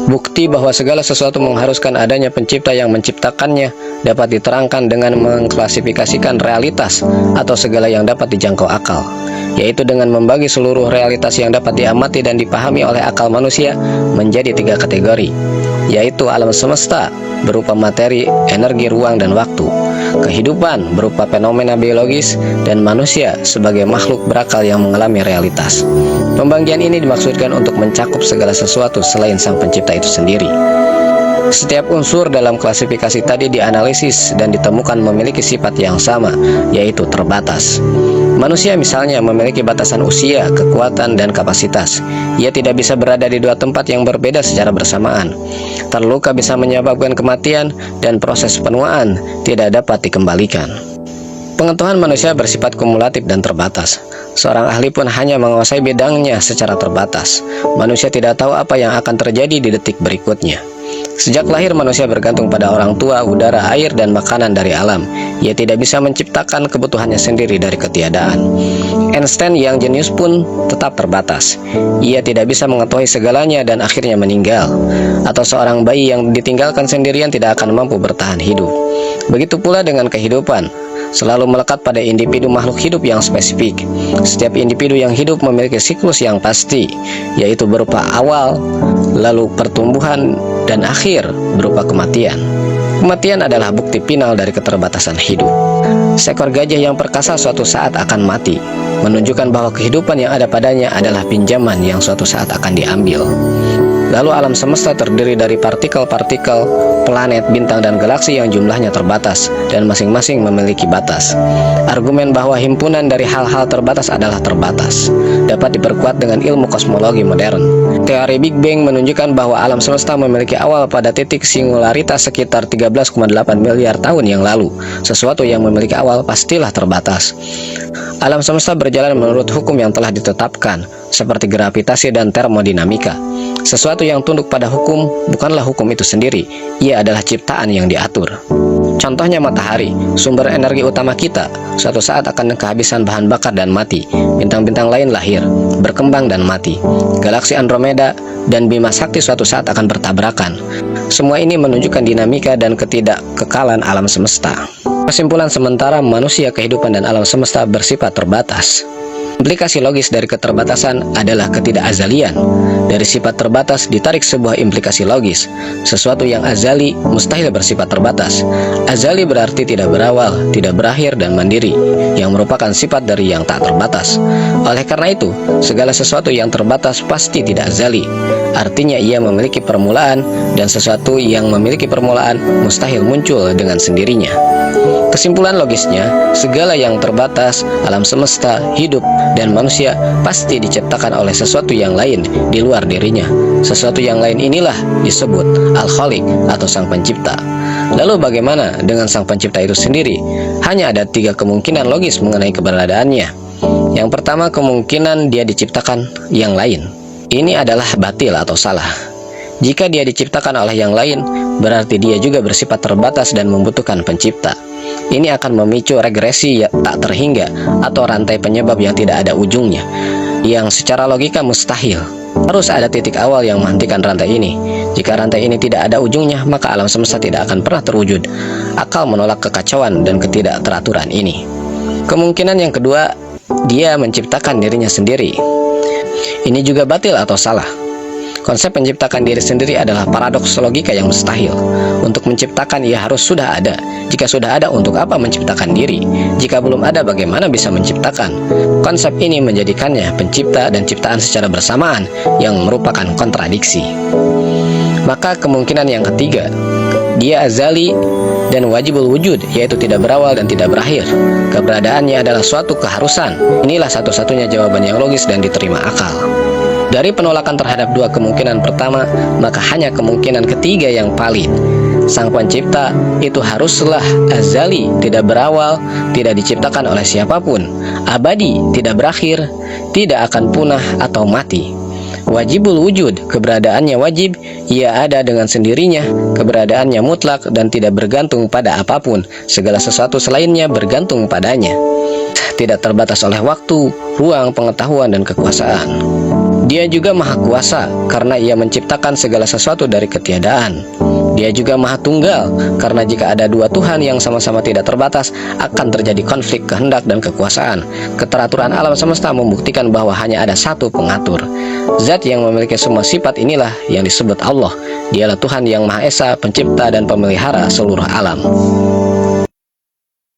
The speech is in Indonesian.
Bukti bahwa segala sesuatu mengharuskan adanya pencipta yang menciptakannya dapat diterangkan dengan mengklasifikasikan realitas atau segala yang dapat dijangkau akal, yaitu dengan membagi seluruh realitas yang dapat diamati dan dipahami oleh akal manusia menjadi 3 kategori, yaitu alam semesta berupa materi, energi, ruang, dan waktu, kehidupan berupa fenomena biologis, dan manusia sebagai makhluk berakal yang mengalami realitas. Pembagian ini dimaksudkan untuk mencakup segala sesuatu selain sang pencipta itu sendiri. Setiap unsur dalam klasifikasi tadi dianalisis dan ditemukan memiliki sifat yang sama, yaitu terbatas. Manusia misalnya memiliki batasan usia, kekuatan, dan kapasitas. Ia tidak bisa berada di 2 tempat yang berbeda secara bersamaan. Terluka bisa menyebabkan kematian, dan proses penuaan tidak dapat dikembalikan. Pengetahuan manusia bersifat kumulatif dan terbatas. Seorang ahli pun hanya menguasai bidangnya secara terbatas. Manusia tidak tahu apa yang akan terjadi di detik berikutnya. Sejak lahir manusia bergantung pada orang tua, udara, air, dan makanan dari alam. Ia tidak bisa menciptakan kebutuhannya sendiri dari ketiadaan. Einstein yang jenius pun tetap terbatas. Ia tidak bisa mengetahui segalanya dan akhirnya meninggal. Atau seorang bayi yang ditinggalkan sendirian tidak akan mampu bertahan hidup. Begitu pula dengan kehidupan, selalu melekat pada individu makhluk hidup yang spesifik. Setiap individu yang hidup memiliki siklus yang pasti, yaitu berupa awal, lalu pertumbuhan, dan akhir berupa kematian. Kematian adalah bukti final dari keterbatasan hidup. Seekor gajah yang perkasa suatu saat akan mati, menunjukkan bahwa kehidupan yang ada padanya adalah pinjaman yang suatu saat akan diambil. Lalu alam semesta terdiri dari partikel-partikel, planet, bintang, dan galaksi yang jumlahnya terbatas dan masing-masing memiliki batas. Argumen bahwa himpunan dari hal-hal terbatas adalah terbatas dapat diperkuat dengan ilmu kosmologi modern. Teori Big Bang menunjukkan bahwa alam semesta memiliki awal pada titik singularitas sekitar 13,8 miliar tahun yang lalu. Sesuatu yang memiliki awal pastilah terbatas. Alam semesta berjalan menurut hukum yang telah ditetapkan, seperti gravitasi dan termodinamika. Sesuatu yang tunduk pada hukum bukanlah hukum itu sendiri, ia adalah ciptaan yang diatur. Contohnya matahari, sumber energi utama kita, suatu saat akan kehabisan bahan bakar dan mati. Bintang-bintang lain lahir, berkembang dan mati. Galaksi Andromeda dan Bima Sakti suatu saat akan bertabrakan. Semua ini menunjukkan dinamika dan ketidakkekalan alam semesta. Kesimpulan sementara, manusia, kehidupan, dan alam semesta bersifat terbatas. Implikasi logis dari keterbatasan adalah ketidakazalian. Dari sifat terbatas ditarik sebuah implikasi logis. Sesuatu yang azali mustahil bersifat terbatas. Azali berarti tidak berawal, tidak berakhir, dan mandiri, yang merupakan sifat dari yang tak terbatas. Oleh karena itu, segala sesuatu yang terbatas pasti tidak azali. Artinya ia memiliki permulaan, dan sesuatu yang memiliki permulaan mustahil muncul dengan sendirinya. Kesimpulan logisnya, segala yang terbatas, alam semesta, hidup, dan manusia pasti diciptakan oleh sesuatu yang lain di luar dirinya. Sesuatu yang lain inilah disebut Al-Khaliq atau Sang Pencipta. Lalu bagaimana dengan Sang Pencipta itu sendiri? Hanya ada 3 kemungkinan logis mengenai keberadaannya. Yang pertama, kemungkinan dia diciptakan yang lain. Ini adalah batil atau salah. Jika dia diciptakan oleh yang lain, berarti dia juga bersifat terbatas dan membutuhkan pencipta. Ini akan memicu regresi tak terhingga atau rantai penyebab yang tidak ada ujungnya, yang secara logika mustahil. Harus ada titik awal yang menghentikan rantai ini. Jika rantai ini tidak ada ujungnya, maka alam semesta tidak akan pernah terwujud. Akal menolak kekacauan dan ketidakteraturan ini. Kemungkinan yang kedua, dia menciptakan dirinya sendiri. Ini juga batil atau salah. Konsep menciptakan diri sendiri adalah paradoks logika yang mustahil. Untuk menciptakan ia harus sudah ada. Jika sudah ada, untuk apa menciptakan diri? Jika belum ada, bagaimana bisa menciptakan? Konsep ini menjadikannya pencipta dan ciptaan secara bersamaan, yang merupakan kontradiksi. Maka kemungkinan yang ketiga, dia azali dan wajibul wujud, yaitu tidak berawal dan tidak berakhir. Keberadaannya adalah suatu keharusan. Inilah satu-satunya jawaban yang logis dan diterima akal. Dari penolakan terhadap 2 kemungkinan pertama, maka hanya kemungkinan ketiga yang valid. Sang Pencipta itu haruslah azali, tidak berawal, tidak diciptakan oleh siapapun, abadi, tidak berakhir, tidak akan punah atau mati. Wajibul wujud, keberadaannya wajib, ia ada dengan sendirinya, keberadaannya mutlak dan tidak bergantung pada apapun, segala sesuatu selainnya bergantung padanya. Tidak terbatas oleh waktu, ruang, pengetahuan, dan kekuasaan. Dia juga maha kuasa, karena ia menciptakan segala sesuatu dari ketiadaan. Dia juga maha tunggal, karena jika ada dua Tuhan yang sama-sama tidak terbatas, akan terjadi konflik kehendak dan kekuasaan. Keteraturan alam semesta membuktikan bahwa hanya ada satu pengatur. Zat yang memiliki semua sifat inilah yang disebut Allah. Dialah Tuhan yang Maha Esa, pencipta dan pemelihara seluruh alam.